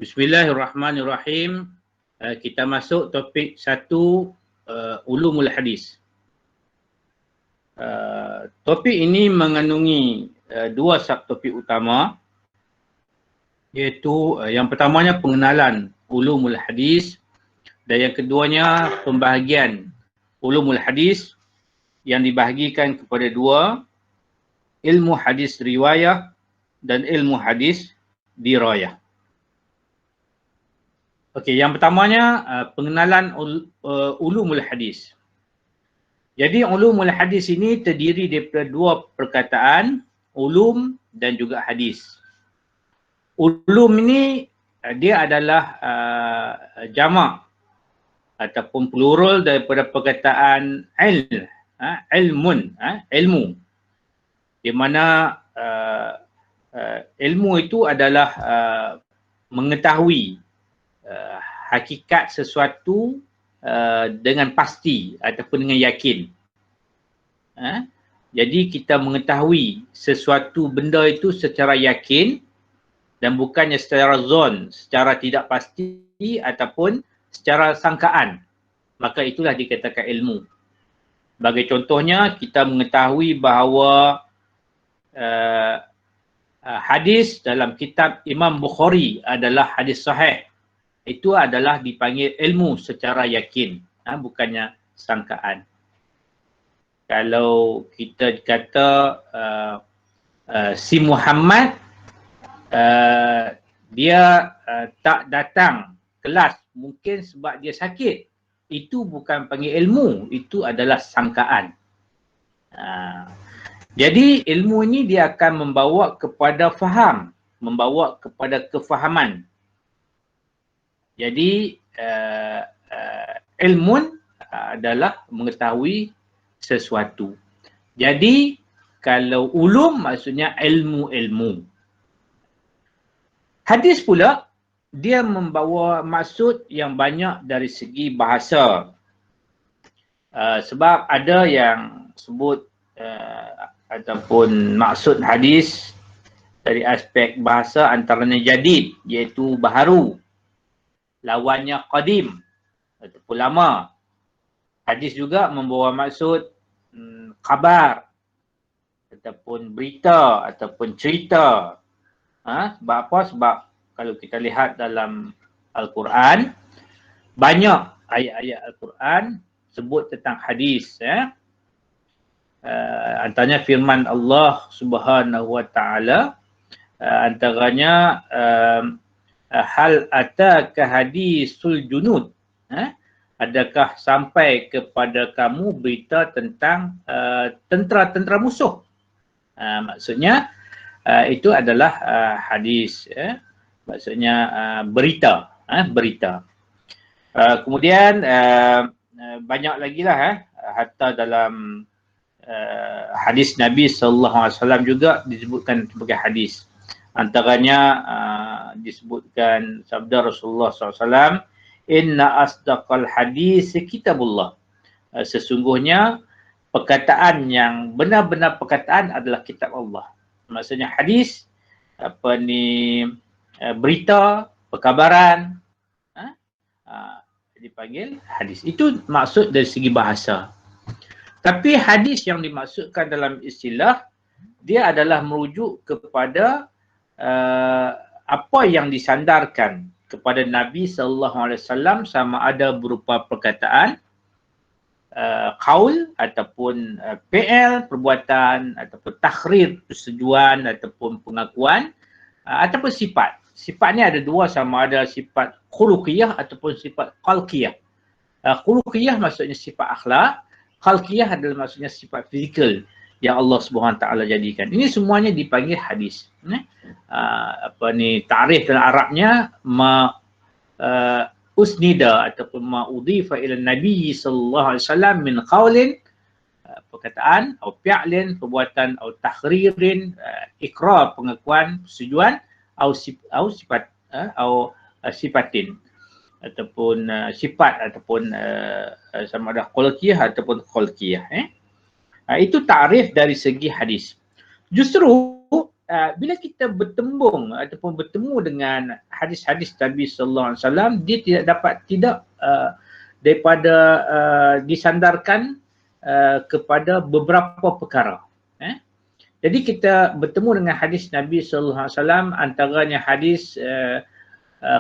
Bismillahirrahmanirrahim. Kita masuk topik 1, ulumul hadis. Topik ini mengandungi 2 subtopik utama, iaitu yang pertamanya pengenalan ulumul hadis dan yang keduanya pembahagian ulumul hadis yang dibahagikan kepada 2, ilmu hadis riwayah dan ilmu hadis dirayah. Okey, yang pertamanya pengenalan ulumul hadis. Jadi ulumul hadis ini terdiri daripada 2 perkataan, ulum dan juga hadis. Ulum ini dia adalah jamak ataupun plural daripada perkataan ilmun, ilmu. Di mana ilmu itu adalah mengetahui hakikat sesuatu dengan pasti ataupun dengan yakin. Jadi kita mengetahui sesuatu benda itu secara yakin dan bukannya secara zon, secara tidak pasti ataupun secara sangkaan. Maka itulah dikatakan ilmu. Bagi contohnya, kita mengetahui bahawa hadis dalam kitab Imam Bukhari adalah hadis sahih. Itu adalah dipanggil ilmu secara yakin, bukannya sangkaan. Kalau kita kata si Muhammad dia tak datang kelas mungkin sebab dia sakit, itu bukan panggil ilmu, itu adalah sangkaan. Jadi ilmu ini dia akan membawa kepada faham, membawa kepada kefahaman. Jadi ilmun adalah mengetahui sesuatu. Jadi kalau ulum maksudnya ilmu-ilmu. Hadis pula dia membawa maksud yang banyak dari segi bahasa. Sebab ada yang sebut ataupun maksud hadis dari aspek bahasa antaranya jadid, iaitu baharu. Lawannya qadim ataupun lama. Hadis juga membawa maksud khabar ataupun berita ataupun cerita. Sebab apa? Sebab kalau kita lihat dalam Al-Quran, banyak ayat-ayat Al-Quran sebut tentang hadis. Antaranya firman Allah Subhanahu Wa Taala, antaranya hal ataka hadisul junud, adakah sampai kepada kamu berita tentang tentera-tentera musuh. Maksudnya itu adalah hadis, maksudnya berita, berita. Kemudian banyak lagi lah, hatta dalam hadis Nabi SAW juga disebutkan sebagai hadis. Antaranya disebutkan sabda Rasulullah SAW, inna asdaqal hadis kitabullah. Sesungguhnya perkataan yang benar-benar perkataan adalah kitab Allah. Maksudnya hadis, berita, perkabaran, dipanggil hadis. Itu maksud dari segi bahasa. Tapi hadis yang dimaksudkan dalam istilah, dia adalah merujuk kepada apa yang disandarkan kepada Nabi SAW sama ada berupa perkataan, qaul ataupun fi'il, perbuatan ataupun takhrir, persetujuan ataupun pengakuan ataupun sifat. Sifatnya ada 2, sama ada sifat khuluqiyah ataupun sifat khalqiyah. Khuluqiyah maksudnya sifat akhlak, khalqiyah adalah maksudnya sifat fizikal yang Allah Subhanahu Taala jadikan. Ini semuanya dipanggil hadis. Ta'rif dalam Arabnya usnida ataupun ma udhifa ila Nabi sallallahu alaihi wasallam min qaulin, perkataan, atau fi'lin, perbuatan, atau takhririn, ikrar, pengakuan, persetujuan, atau sifat, atau sifatin ataupun sifat ataupun sama ada khulqiyah ataupun khalqiyah. Itu ta'rif dari segi hadis. Justru bila kita bertembung ataupun bertemu dengan hadis-hadis Nabi sallallahu alaihi wasallam, dia tidak daripada disandarkan kepada beberapa perkara. Jadi kita bertemu dengan hadis Nabi sallallahu alaihi wasallam, antaranya hadis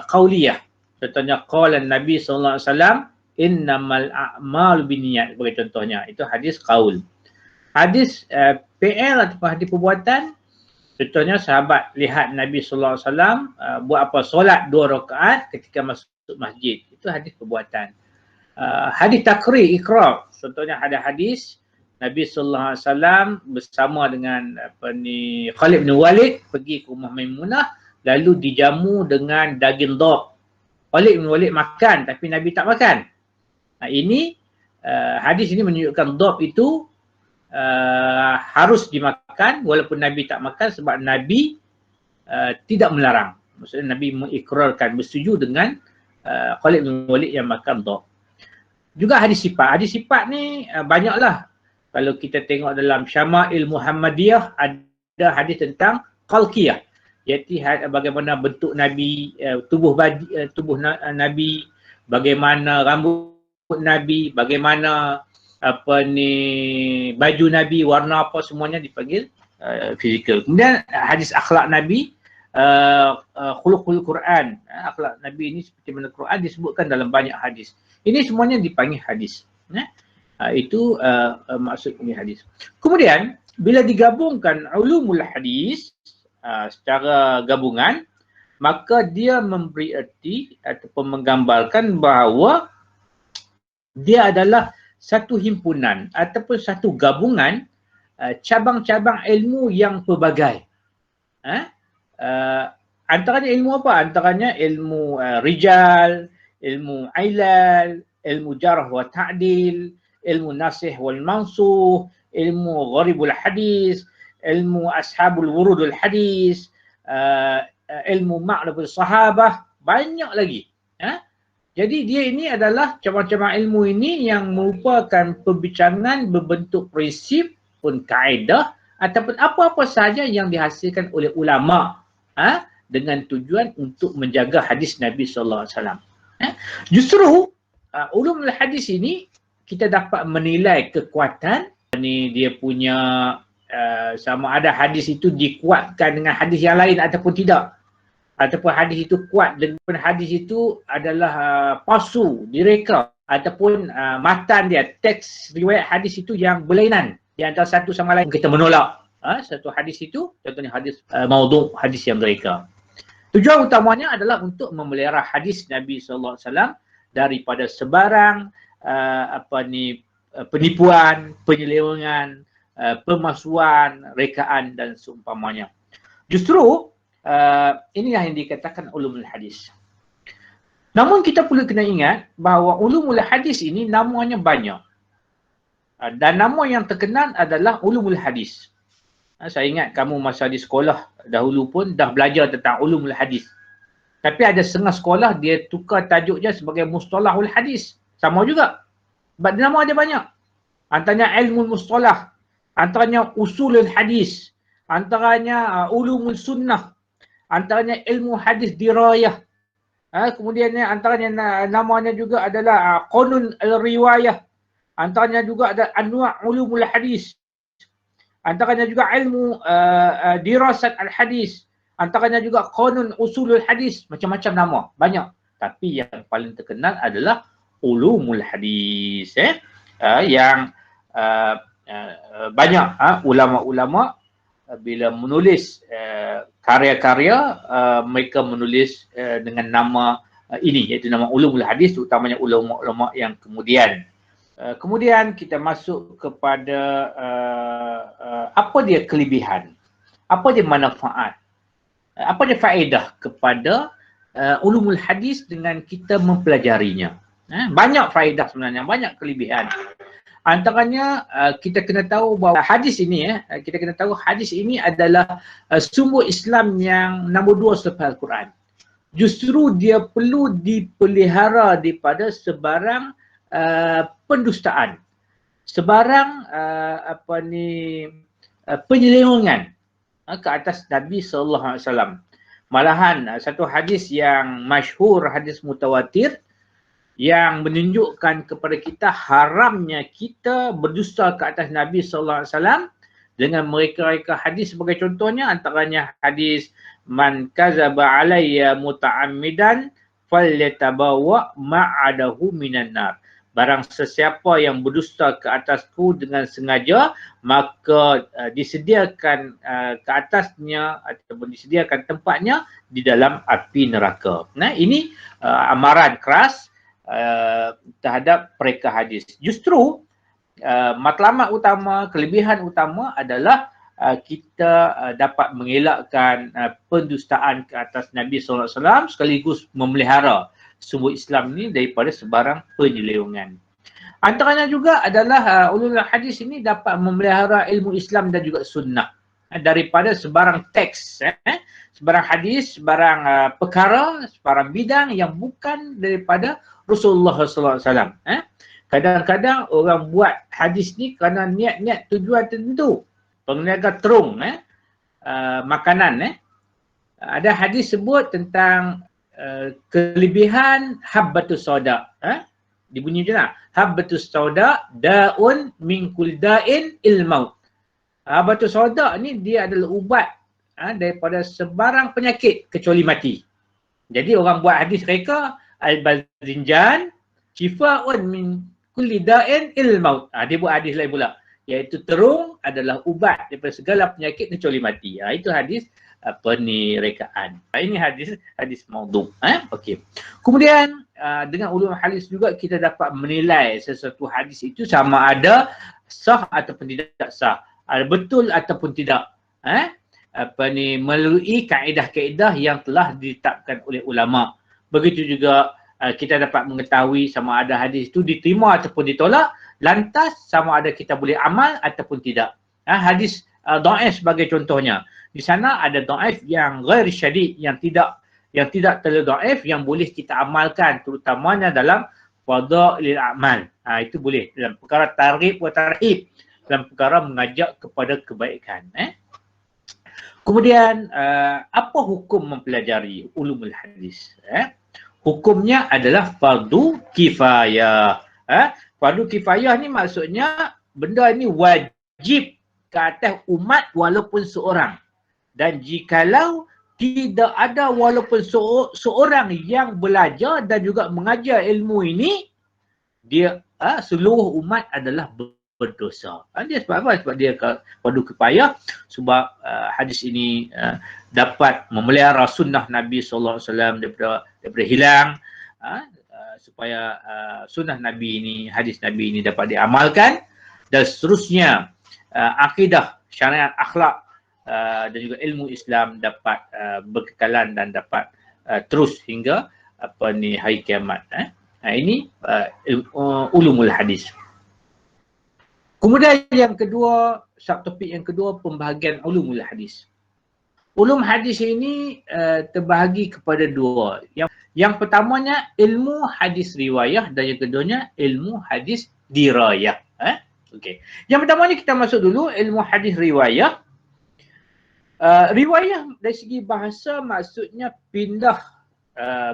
qauliyah. Contohnya qala Nabi sallallahu alaihi wasallam innamal a'malu binniyat, sebagai contohnya. Itu hadis qaul. Hadis PL ataupun hadis perbuatan, contohnya sahabat lihat Nabi sallallahu alaihi wasallam buat apa? Solat 2 rakaat ketika masuk masjid. Itu hadis perbuatan. Hadis takrir, ikrar. Contohnya ada hadis Nabi sallallahu alaihi wasallam bersama dengan Khalid bin Walid pergi ke rumah Maimunah, lalu dijamu dengan daging dhab. Khalid bin Walid makan tapi Nabi tak makan. Ini hadis ini menunjukkan dhab itu harus dimakan walaupun Nabi tak makan, sebab Nabi tidak melarang. Maksudnya Nabi mengikrarkan, bersetuju dengan Khalid bin Walid yang makan dhab. Juga hadis sifat. Hadis sifat ni banyaklah. Kalau kita tengok dalam Syama'il Muhammadiyah, ada hadis tentang khalqiyah, iaitu bagaimana bentuk Nabi, tubuh Nabi, bagaimana rambut Nabi, bagaimana baju Nabi, warna apa, semuanya dipanggil fizikal. Kemudian hadis akhlak Nabi, khuluqul Quran. Akhlak Nabi ini seperti mana Quran disebutkan dalam banyak hadis. Ini semuanya dipanggil hadis. Itu maksud ini hadis. Kemudian bila digabungkan ulumul hadis secara gabungan, maka dia memberi erti ataupun menggambarkan bahawa dia adalah satu himpunan ataupun satu gabungan cabang-cabang ilmu yang pelbagai. Antaranya ilmu apa? Antaranya ilmu rijal, ilmu ilal, ilmu jarh wa ta'dil, ilmu nasih wal mansuh, ilmu gharibul hadis, ilmu ashabul wurudul hadis, ilmu ma'rifat sahabah, banyak lagi. Jadi dia ini adalah cabang-cabang ilmu ini yang merupakan perbincangan berbentuk prinsip pun kaedah ataupun apa-apa sahaja yang dihasilkan oleh ulama dengan tujuan untuk menjaga hadis Nabi sallallahu alaihi wasallam. Justru ulumul hadis ini kita dapat menilai kekuatan ni, dia punya sama ada hadis itu dikuatkan dengan hadis yang lain ataupun tidak, ataupun hadis itu kuat dengan hadis itu adalah palsu, direka, ataupun matan dia, teks riwayat hadis itu yang berlainan di antara satu sama lain, kita menolak satu hadis itu, contohnya hadis maudhu', hadis yang mereka. Tujuan utamanya adalah untuk memelihara hadis Nabi sallallahu alaihi wasallam daripada sebarang penipuan, penyelewengan, pemalsuan, rekaan dan seumpamanya. Justru inilah yang dikatakan ulumul hadis. Namun kita perlu kena ingat bahawa ulumul hadis ini namanya banyak. Dan nama yang terkenal adalah ulumul hadis. Saya ingat kamu masa di sekolah dahulu pun dah belajar tentang ulumul hadis. Tapi ada setengah sekolah dia tukar tajuknya sebagai mustalahul hadis. Sama juga. Sebab nama dia banyak. Antaranya ilmu mustalah, antaranya usulul hadis, antaranya ulumul sunnah, antaranya ilmu hadis dirayah. Kemudian antaranya namanya juga adalah qanun al-riwayah. Antaranya juga ada anwa' ulumul hadis. Antaranya juga ilmu dirasat al-hadis. Antaranya juga qanun usulul hadis. Macam-macam nama, banyak. Tapi yang paling terkenal adalah ulumul hadis, yang banyak ulama-ulama bila menulis karya-karya, mereka menulis dengan nama ini, iaitu nama ulumul hadis, terutamanya ulama-ulama yang kemudian. Kemudian kita masuk kepada apa dia kelebihan, apa dia manfaat, apa dia faedah kepada ulumul hadis dengan kita mempelajarinya. Banyak faedah sebenarnya, banyak kelebihan. Antaranya kita kena tahu bahawa hadis ini, kita kena tahu hadis ini adalah sumber Islam yang nombor 2 selepas Al-Quran. Justru dia perlu dipelihara daripada sebarang pendustaan, sebarang penyelewengan. ke atas Nabi sallallahu alaihi wasallam. Malahan satu hadis yang masyhur, hadis mutawatir yang menunjukkan kepada kita haramnya kita berdusta ke atas Nabi sallallahu alaihi wasallam dengan mereka-reka hadis. Sebagai contohnya antaranya hadis man kadzaba alayya muta'ammidan falyatabawa ma'adahu minan nar. Barang sesiapa yang berdusta ke atasku dengan sengaja, maka disediakan ke atasnya ataupun disediakan tempatnya di dalam api neraka. Nah, ini amaran keras terhadap mereka hadis. Justru matlamat utama, kelebihan utama adalah kita dapat mengelakkan pendustaan ke atas Nabi sallallahu alaihi wasallam sekaligus memelihara sumber Islam ni daripada sebarang penyelewengan. Antaranya juga adalah ulul hadis ini dapat memelihara ilmu Islam dan juga sunnah daripada sebarang teks, sebarang hadis, sebarang perkara, sebarang bidang yang bukan daripada Rasulullah sallallahu alaihi wasallam. Kadang-kadang orang buat hadis ni kerana niat-niat tujuan tertentu. Pengniaga terung makanan. Ada hadis sebut tentang kelebihan habbatus sauda. Dibunyi je lah. Habbatus sauda da'un min kul da'in ilmaut. Habbatus sauda ni dia adalah ubat daripada sebarang penyakit kecuali mati. Jadi orang buat hadis mereka al-bazinjan shifa'un min kulli da'in ilmaut. Dia buat hadis lain pula, iaitu terung adalah ubat daripada segala penyakit kecuali mati. Itu hadis penerekaan. Ini hadis maudhu. Okey. Kemudian dengan ulum hadis juga kita dapat menilai sesuatu hadis itu sama ada sah ataupun tidak sah, betul ataupun tidak. Melalui kaedah-kaedah yang telah ditetapkan oleh ulama. Begitu juga kita dapat mengetahui sama ada hadis itu diterima ataupun ditolak, lantas sama ada kita boleh amal ataupun tidak. Hadis dhaif sebagai contohnya. Di sana ada dhaif yang ghair syadid, yang tidak terlalu dhaif, yang boleh kita amalkan, terutamanya dalam fadailil amal. Itu boleh dalam perkara targhib wa tarhib, dalam perkara mengajak kepada kebaikan. Kemudian apa hukum mempelajari ulumul hadis? Hukumnya adalah fardu kifayah. Fardu kifayah ni maksudnya benda ini wajib ke atas umat walaupun seorang. Dan jikalau tidak ada walaupun seorang yang belajar dan juga mengajar ilmu ini, dia seluruh umat adalah berdosa. Dia sebab apa? Sebab dia fardu kifayah, sebab hadis ini dapat memelihara sunnah Nabi sallallahu alaihi wasallam daripada hilang, supaya sunnah Nabi ini, hadis Nabi ini dapat diamalkan, dan seterusnya akidah, syariat, akhlak dan juga ilmu Islam dapat berkekalan dan dapat terus hingga hari kiamat. Ini ulumul hadis. Kemudian yang kedua, subtopik yang kedua, pembahagian ulumul hadis. Ulum hadis ini terbahagi kepada dua. Yang pertamanya ilmu hadis riwayah dan yang keduanya ilmu hadis dirayah. Okey. Yang pertamanya kita masuk dulu ilmu hadis riwayah. Riwayah dari segi bahasa maksudnya pindah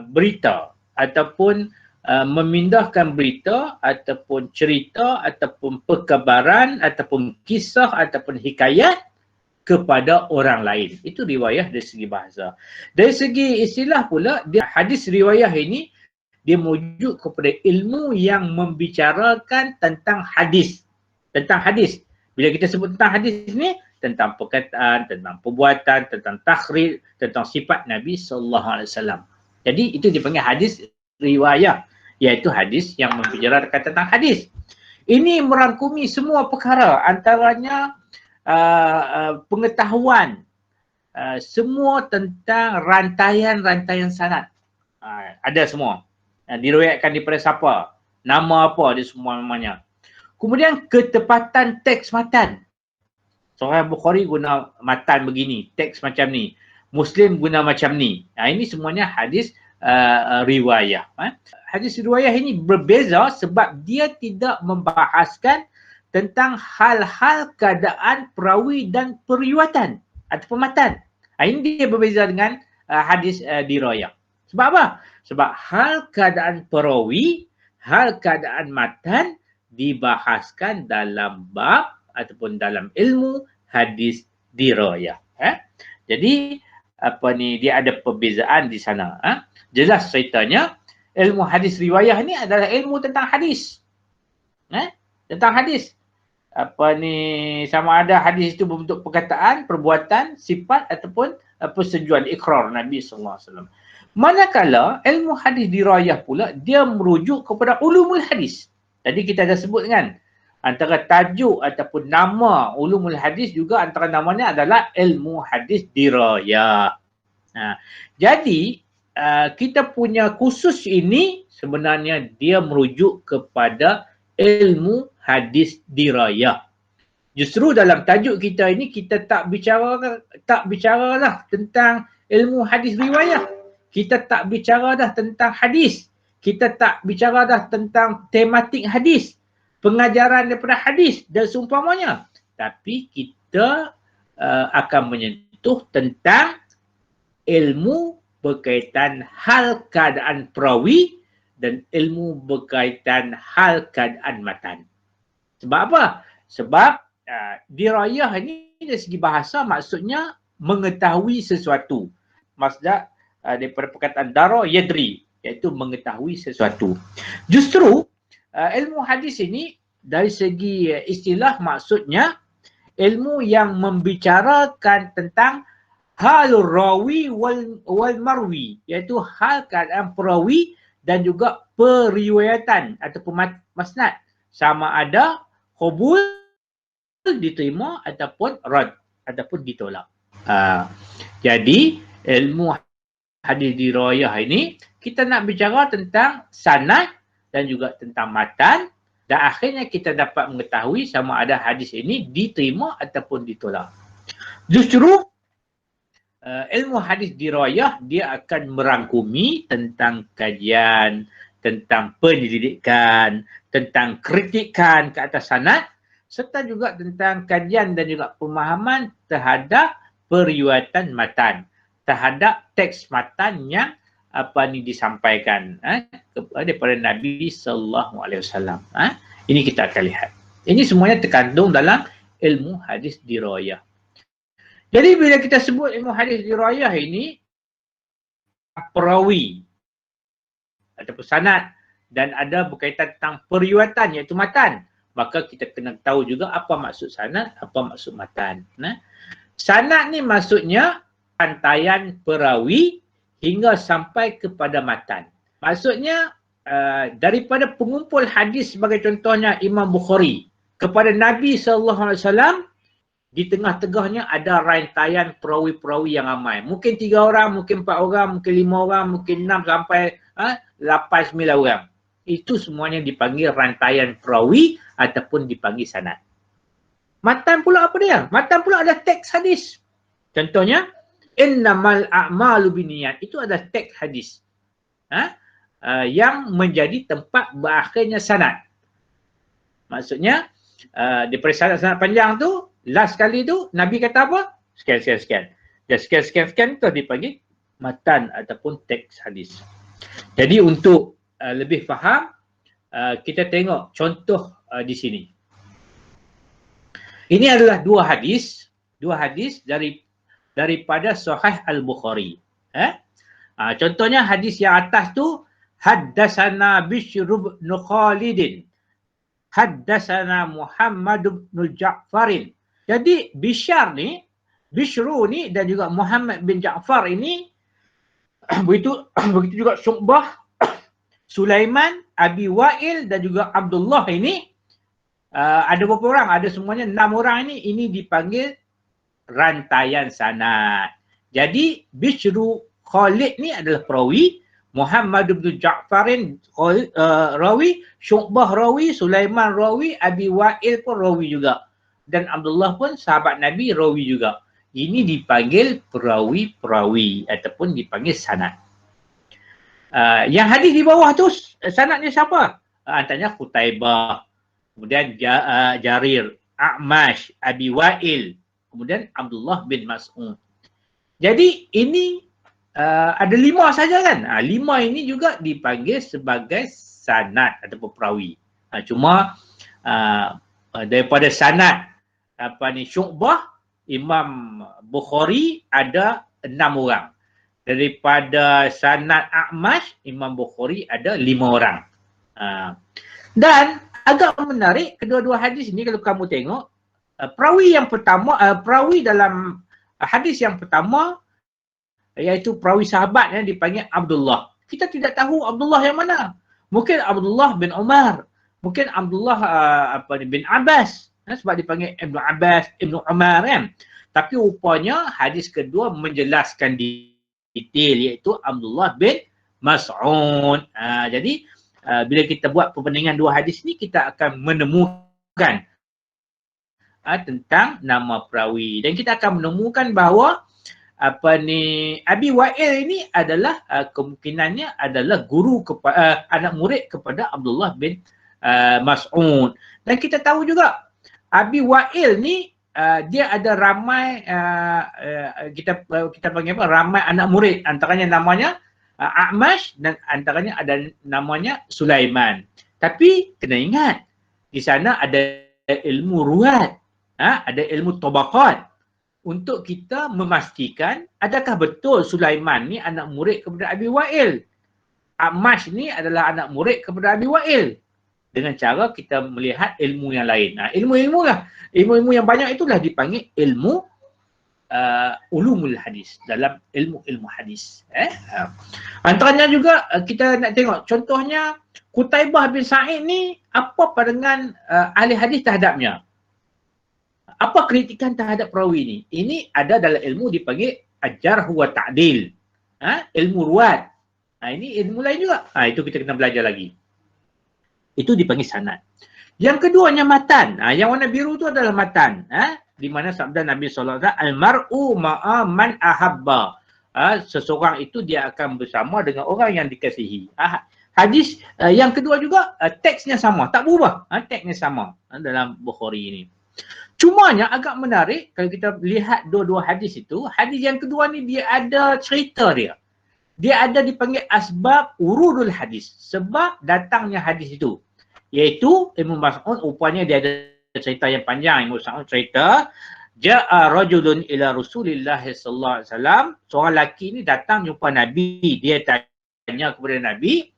berita ataupun memindahkan berita ataupun cerita ataupun perkabaran ataupun kisah ataupun hikayat kepada orang lain. Itu riwayah dari segi bahasa. Dari segi istilah pula, hadis riwayah ini dia merujuk kepada ilmu yang membicarakan tentang hadis. Tentang hadis. Bila kita sebut tentang hadis ni, tentang perkataan, tentang perbuatan, tentang takrir, tentang sifat Nabi sallallahu alaihi wasallam. Jadi itu dipanggil hadis riwayah, iaitu hadis yang membicarakan tentang hadis. Ini merangkumi semua perkara, antaranya pengetahuan semua tentang rantaian-rantaian sanad. Ada semua. Diriwayatkan daripada siapa, nama apa dia semua namanya. Kemudian ketepatan teks matan. Sahih Bukhari guna matan begini, teks macam ni. Muslim guna macam ni. Ini semuanya hadis riwayah. Hadis riwayah ini berbeza sebab dia tidak membahaskan tentang hal-hal keadaan perawi dan periwayatan. ataupun matan. Ini dia berbeza dengan hadis dirayah. Sebab apa? Sebab hal keadaan perawi, hal keadaan matan dibahaskan dalam bab ataupun dalam ilmu hadis dirayah. Jadi dia ada perbezaan di sana. Jelas ceritanya ilmu hadis riwayah ni adalah ilmu tentang hadis. Tentang hadis. Sama ada hadis itu berbentuk perkataan, perbuatan, sifat ataupun persetujuan ikrar Nabi sallallahu alaihi wasallam. Manakala ilmu hadis dirayah pula dia merujuk kepada ulumul hadis. Tadi kita dah sebut kan, antara tajuk ataupun nama ulumul hadis juga antara namanya adalah ilmu hadis dirayah. Jadi kita punya khusus ini sebenarnya dia merujuk kepada ilmu hadis dirayah. Justru dalam tajuk kita ini kita tak bicaralah tentang ilmu hadis riwayah. Kita tak bicara dah tentang hadis. Kita tak bicara dah tentang tematik hadis, pengajaran daripada hadis dan seumpamanya. Tapi kita akan menyentuh tentang ilmu berkaitan hal keadaan perawi dan ilmu berkaitan hal keadaan matan. Sebab apa? Sebab dirayah ini dari segi bahasa maksudnya mengetahui sesuatu. Masdar daripada perkataan dara yadri, iaitu mengetahui sesuatu. Justru ilmu hadis ini dari segi istilah maksudnya ilmu yang membicarakan tentang halur rawi wal marwi, iaitu hal keadaan perawi dan juga periwayatan ataupun masnad, sama ada qabul diterima ataupun rad ataupun ditolak. Jadi ilmu hadis dirayah ini kita nak bicara tentang sanad dan juga tentang matan, dan akhirnya kita dapat mengetahui sama ada hadis ini diterima ataupun ditolak. Justru ilmu hadis dirayah dia akan merangkumi tentang kajian, tentang penyelidikan, tentang kritikan ke atas sanad, serta juga tentang kajian dan juga pemahaman terhadap periwayatan matan, terhadap teks matan yang disampaikan daripada Nabi sallallahu alaihi wasallam. Ini kita akan lihat. Ini semuanya terkandung dalam ilmu hadis dirayah. Jadi bila kita sebut ilmu hadis dirayah ini perawi ataupun sanad dan ada berkaitan tentang periwayatan iaitu matan, maka kita kena tahu juga apa maksud sanad, apa maksud matan. Sanad ni maksudnya rantaian perawi hingga sampai kepada matan. Maksudnya daripada pengumpul hadis sebagai contohnya Imam Bukhari kepada Nabi SAW, di tengah-tengahnya ada rantaian perawi-perawi yang ramai. Mungkin 3 orang, mungkin 4 orang, mungkin 5 orang, mungkin 6 sampai 8-9 orang. Itu semuanya dipanggil rantaian perawi ataupun dipanggil sanad. Matan pula apa dia? Matan pula ada teks hadis. Contohnya, innamal a'malu binniyat. Itu adalah teks hadis. Yang menjadi tempat berakhirnya sanad. Maksudnya, daripada sanad panjang tu, last kali tu Nabi kata apa? Sekian. Dan sekian tu dipanggil matan ataupun teks hadis. Jadi untuk lebih faham, kita tengok contoh di sini. Ini adalah dua hadis daripada Sahih Al-Bukhari. Contohnya hadis yang atas tu, Haddasana Bishr bin Khalid, Haddasana Muhammad bin Ja'farin. Jadi Bishru ni dan juga Muhammad bin Ja'far ini begitu juga Syu'bah, Sulaiman, Abi Wa'il dan juga Abdullah ini ada berapa orang? Ada semuanya 6 orang ini dipanggil rantaian sanad. Jadi Bishru Khalid ni adalah perawi, Muhammad bin Ja'farin rawi, Syu'bah rawi, Sulaiman rawi, Abi Wa'il pun rawi juga. Dan Abdullah pun sahabat Nabi rawi juga. Ini dipanggil perawi-perawi ataupun dipanggil sanad. Yang hadis di bawah tu sanadnya siapa? Antaranya Qutaibah, kemudian Jarir, A'mash, Abi Wa'il, kemudian Abdullah bin Mas'ud. Jadi ini ada 5 saja kan. 5 ini juga dipanggil sebagai sanad ataupun perawi. Cuma daripada sanad Syu'bah, Imam Bukhari ada 6 orang. Daripada sanad A'mash, Imam Bukhari ada 5 orang. Dan agak menarik kedua-dua hadis ni kalau kamu tengok, perawi yang pertama, perawi dalam hadis yang pertama iaitu perawi sahabat yang dipanggil Abdullah. Kita tidak tahu Abdullah yang mana. Mungkin Abdullah bin Umar, mungkin Abdullah bin Abbas, sebab dipanggil Ibnu Abbas, Ibnu Umar kan. Tapi rupanya hadis kedua menjelaskan detail iaitu Abdullah bin Mas'ud. Jadi bila kita buat perbandingan dua hadis ni, kita akan menemukan tentang nama perawi dan kita akan menemukan bahawa Abi Wa'il ini adalah kemungkinannya adalah guru anak murid kepada Abdullah bin Mas'ud. Dan kita tahu juga Abi Wa'il ni dia ada ramai kita panggil apa, ramai anak murid, antaranya namanya A'mash dan antaranya ada namanya Sulaiman. Tapi kena ingat di sana ada ilmu ruwat, ada ilmu tabaqat untuk kita memastikan adakah betul Sulaiman ni anak murid kepada Abi Wa'il. A'mash ni adalah anak murid kepada Abi Wa'il. Dengan cara kita melihat ilmu yang lain. Ilmu-ilmu lah. Ilmu-ilmu yang banyak itulah dipanggil ilmu ulumul hadis. Dalam ilmu-ilmu hadis. Antaranya juga kita nak tengok. Contohnya Qutaibah bin Sa'id ni apa pandangan ahli hadis terhadapnya? Apa kritikan terhadap perawi ni? Ini ada dalam ilmu dipanggil ajarh wa ta'dil. Ilmu ruwat. Ini ilmu lain juga. Itu kita kena belajar lagi. Itu dipanggil sanad. Yang keduanya matan. Yang warna biru tu adalah matan. Di mana sabda Nabi SAW, Al-mar'u ma'a man ahabba. Seseorang itu dia akan bersama dengan orang yang dikasihi. Hadis yang kedua juga teksnya sama. Tak berubah. Teksnya sama dalam Bukhari ini. Cumanya agak menarik kalau kita lihat dua-dua hadis itu, hadis yang kedua ni dia ada cerita dia. Dia ada dipanggil asbab urudul hadis, sebab datangnya hadis itu. Iaitu Ibnu Mas'ud rupanya dia ada cerita yang panjang. Ibnu Mas'ud cerita, ja'a rajulun ila Rasulillah sallallahu alaihi wasallam, seorang lelaki ni datang jumpa Nabi, dia tanya kepada Nabi,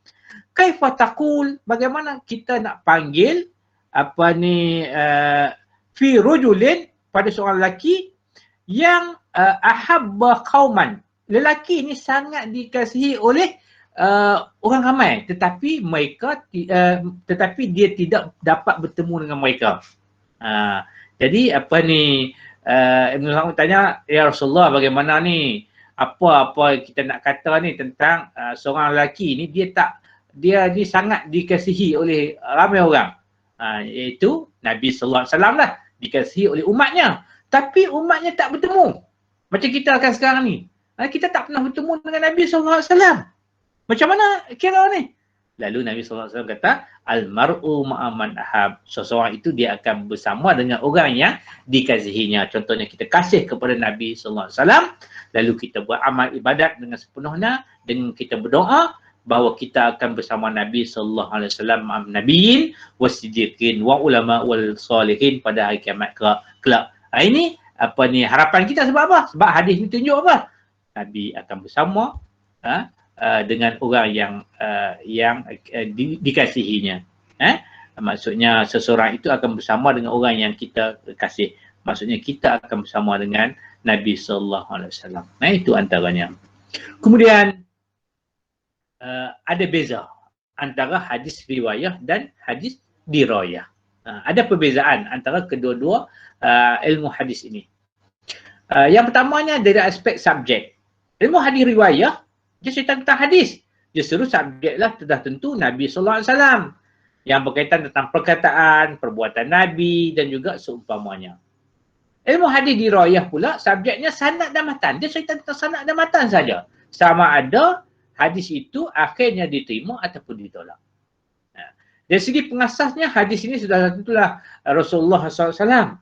kaifa taqul, bagaimana kita nak panggil fi rajulin, pada seorang lelaki yang ahabba qauman. Lelaki ni sangat dikasihi oleh orang ramai, tetapi dia tidak dapat bertemu dengan mereka. Jadi Ibn Mas'ud tanya, ya Rasulullah, bagaimana ni? Apa kita nak kata ni tentang seorang lelaki ni, dia ni sangat dikasihi oleh ramai orang. Iaitu Nabi sallallahu alaihi wasallam lah, dikasihi oleh umatnya. Tapi umatnya tak bertemu. Macam kita akan sekarang ni. Kita tak pernah bertemu dengan Nabi sallallahu alaihi wasallam. Macam mana kira ni? Lalu Nabi sallallahu alaihi wasallam kata, al-mar'u ma'a man ahab. Seseorang itu dia akan bersama dengan orang yang dikasihinya. Contohnya kita kasih kepada Nabi sallallahu alaihi wasallam, lalu kita buat amal ibadat dengan sepenuhnya, dengan kita berdoa bahawa kita akan bersama Nabi sallallahu alaihi wasallam, nabiyyin wasiddiqin wa ulama wal salihin pada hari kiamat kelak. Ini harapan kita sebab apa? Sebab hadis ni tunjuk apa? Nabi akan bersama dengan orang yang dikasihinya. Maksudnya seseorang itu akan bersama dengan orang yang kita kasih. Maksudnya kita akan bersama dengan Nabi sallallahu alaihi wasallam. Itu antaranya. Kemudian ada beza antara hadis riwayah dan hadis dirayah. Ada perbezaan antara kedua-dua ilmu hadis ini. Yang pertamanya dari aspek subjek. Ilmu hadis riwayah, dia cerita tentang hadis. Dia seluruh subjeklah sudah tentu Nabi sallallahu alaihi wasallam yang berkaitan tentang perkataan, perbuatan Nabi dan juga seumpamanya. Ilmu hadis dirayah pula subjeknya sanad dan matan. Dia cerita tentang sanad dan matan saja. Sama ada hadis itu akhirnya diterima ataupun ditolak. Dari segi pengasasnya hadis ini sudah tentulah Rasulullah SAW.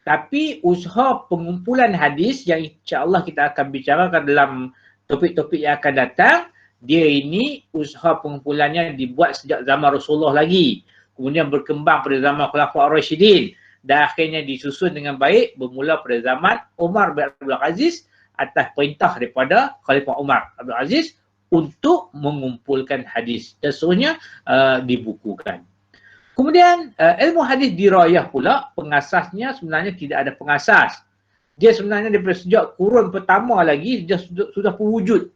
Tapi usaha pengumpulan hadis yang insya-Allah kita akan bicarakan dalam topik-topik yang akan datang, dia ini usaha pengumpulannya dibuat sejak zaman Rasulullah lagi. Kemudian berkembang pada zaman Khulafaur Rasyidin dan akhirnya disusun dengan baik bermula pada zaman Umar bin Abdul Aziz atas perintah daripada Khalifah Umar Abdul Aziz untuk mengumpulkan hadis dan seterusnya dibukukan. Kemudian ilmu hadis dirayah pula, pengasasnya sebenarnya tidak ada pengasas. Dia sebenarnya daripada sejak kurun pertama lagi dia sudah berwujud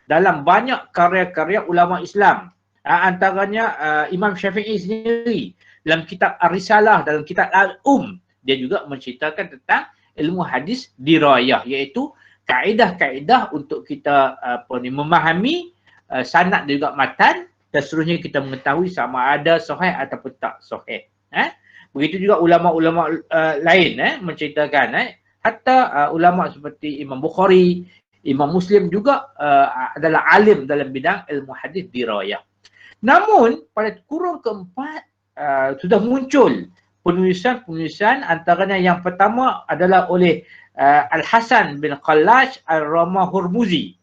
dalam banyak karya-karya ulama Islam. Antaranya Imam Syafi'i sendiri dalam kitab Ar-Risalah, dalam kitab Al-Um, dia juga menceritakan tentang ilmu hadis dirayah, iaitu kaedah-kaedah untuk kita memahami sanad dan juga matan dan seterusnya kita mengetahui sama ada sahih ataupun tak sahih. Begitu juga ulama-ulama lain menceritakan, hatta ulama seperti Imam Bukhari, Imam Muslim juga adalah alim dalam bidang ilmu hadis dirayah. Namun pada kurun keempat sudah muncul penulisan-penulisan, antaranya yang pertama adalah oleh Al-Hasan bin Khallash Al-Ramah-Hurmuzi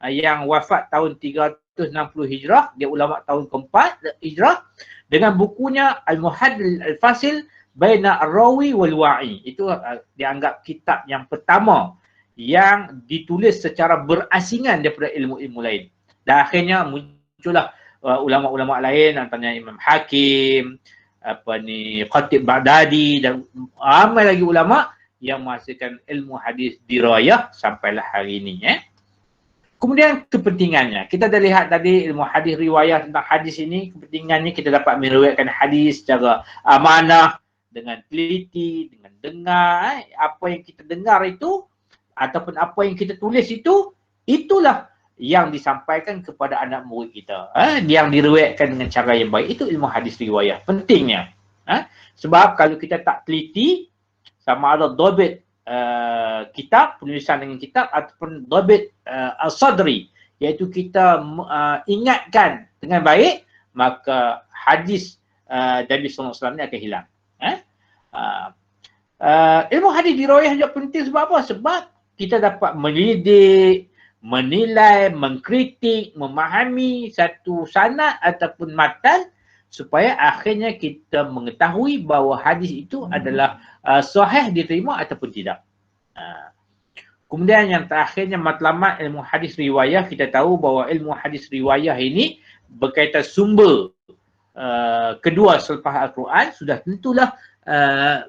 yang wafat tahun 360 Hijrah, dia ulama tahun keempat Hijrah, dengan bukunya Al-Muhaddil Al-Fasil Baina Ar-Rawi wal-Wa'i. Itu dianggap kitab yang pertama yang ditulis secara berasingan daripada ilmu-ilmu lain. Dan akhirnya muncullah ulama-ulama lain, antaranya Imam Hakim, Khatib Baghdadi dan ramai lagi ulama yang menghasilkan ilmu hadis dirayah sampailah hari ini. Kemudian kepentingannya, kita dah lihat tadi ilmu hadis riwayah tentang hadis ini, kepentingannya kita dapat meriwayatkan hadis secara amanah, dengan teliti, dengan dengar. Apa yang kita dengar itu ataupun apa yang kita tulis itu, itulah yang disampaikan kepada anak murid kita. Yang diriwayatkan dengan cara yang baik, itu ilmu hadis riwayah. Pentingnya. Sebab kalau kita tak teliti, sama ada dhabit kitab, penulisan dengan kitab, ataupun dhabit al-sadri, iaitu kita ingatkan dengan baik, maka hadis Nabi SAW ni akan hilang. Ilmu hadis dirayah juga penting sebab apa? Sebab kita dapat mendidik, menilai, mengkritik, memahami satu sanad ataupun matan supaya akhirnya kita mengetahui bahawa hadis itu adalah sahih diterima ataupun tidak. Kemudian yang terakhirnya matlamat ilmu hadis riwayah, kita tahu bahawa ilmu hadis riwayah ini berkaitan sumber kedua selepas Al-Quran, sudah tentulah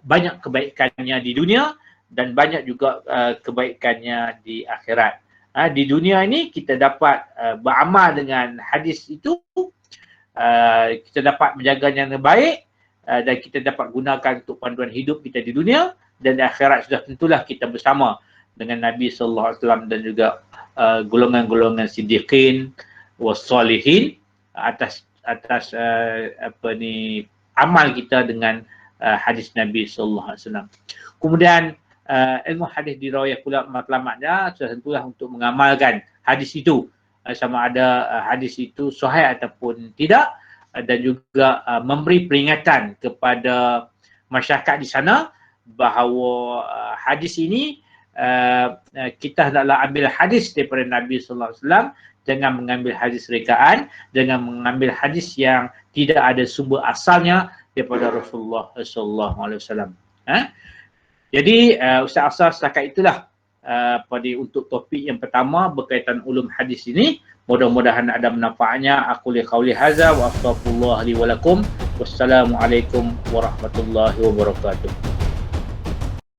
banyak kebaikannya di dunia dan banyak juga kebaikannya di akhirat. Di dunia ini kita dapat beramal dengan hadis itu, kita dapat menjaganya dengan baik dan kita dapat gunakan untuk panduan hidup kita di dunia, dan di akhirat sudah tentulah kita bersama dengan Nabi SAW dan juga golongan-golongan siddiqin wassalihin atas amal kita dengan hadis Nabi SAW. Kemudian ilmu hadis dirayah pula matlamatnya sudah tentulah untuk mengamalkan hadis itu, sama ada hadis itu sahih ataupun tidak, dan juga memberi peringatan kepada masyarakat di sana bahawa hadis ini kita hendaklah ambil hadis daripada Nabi SAW, jangan mengambil hadis rekaan, jangan mengambil hadis yang tidak ada sumber asalnya daripada Rasulullah SAW. Jadi Ustaz Afsar setakat itulah pada untuk topik yang pertama berkaitan ulum hadis ini. Mudah-mudahan ada manfaatnya. Aku li qauli hadza wa astaghfirullah li wa lakum. Wassalamualaikum warahmatullahi wabarakatuh.